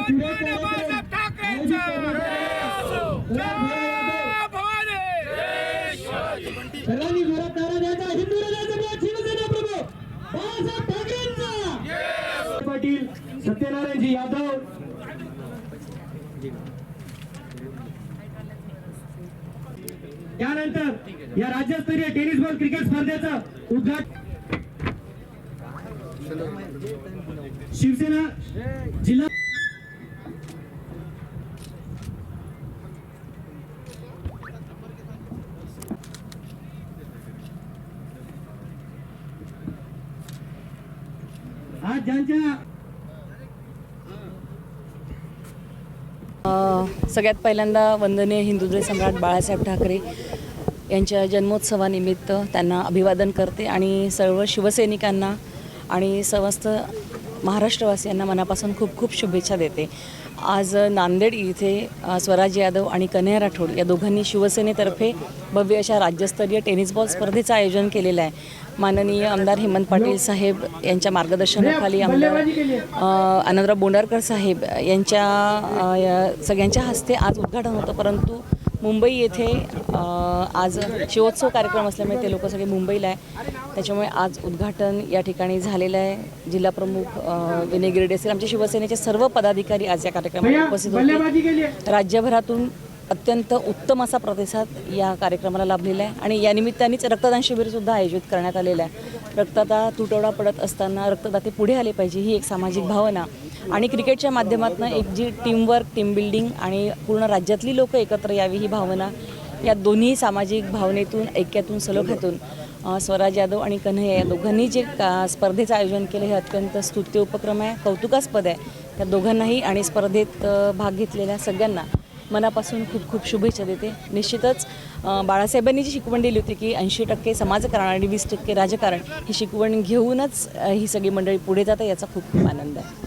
सर्वांनी जोरात नारा द्यायचा, हिंदू राजाचा शिवसेना प्रमुख बाळासाहेब ठाकरेंचा। पाटील सत्यनारायणजी यादव, त्यानंतर या राज्यस्तरीय टेनिस बॉल क्रिकेट स्पर्धेचं उद्घाटन शिवसेना जिल्हा आज ज्यांच्या सगळ्यात पहिल्यांदा वंदनीय हिंदुत्व सम्राट बाळासाहेब ठाकरे यांच्या जन्मोत्सवानिमित्त त्यांना अभिवादन करते आणि सर्व शिवसैनिकांना आणि समस्त महाराष्ट्रवासियांना मनापासून खूप खूप शुभेच्छा देते। आज नांदेड इथे स्वराज यादव आणि कन्हैया राठोड या दोघांनी शिवसेनेतर्फे भव्य अशा राज्यस्तरीय टेनिस बॉल स्पर्धेचं आयोजन केलेलं आहे। माननीय आमदार हेमंत पाटील साहेब यांच्या मार्गदर्शनाखाली आमदार आनंदराव बोंडारकर साहेब यांच्या सगळ्यांच्या हस्ते आज उद्घाटन होतं, परंतु मुंबई येथे आज शिवोत्सव कार्यक्रम असल्यामुळे ते लोक सगळे मुंबईला आहे, त्याच्यामुळे आज उद्घाटन या ठिकाणी झालेलं आहे। जिल्हाप्रमुख विनय गिरडे असेल, आमच्या शिवसेनेचे सर्व पदाधिकारी आज या कार्यक्रमाला उपस्थित होते। राज्यभरातून अत्यंत उत्तम असा प्रतिसाद या कार्यक्रमाला लाभलेला आहे आणि या निमित्तानेच रक्तदान शिबिरसुद्धा आयोजित करण्यात आलेलं आहे। रक्तदाता तुटवडा पडत असताना रक्तदाते पुढे आले पाहिजे ही एक सामाजिक भावना आणि क्रिकेटच्या माध्यमातून एक जी टीमवर्क, टीम बिल्डिंग आणि पूर्ण राज्यातली लोक एकत्र यावी ही भावना, या दोन्ही सामाजिक भावनेतून, ऐक्यातून, सलोख्यातून स्वराज यादव आणि कन्हैया या दोघांनी जे स्पर्धेचं आयोजन केलं हे अत्यंत स्तुत्य उपक्रम आहे, कौतुकास्पद आहे। त्या दोघांनाही आणि स्पर्धेत भाग घेतलेल्या सगळ्यांना मनापासून खूप खूप शुभेच्छा देते। निश्चितच बाळासाहेबांनी जी शिकवण दिली होती की 80% समाजकारण आणि 20% राजकारण ही शिकवण घेऊनच ही सगळी मंडळी पुढे जातात, याचा खूप खूप आनंद आहे।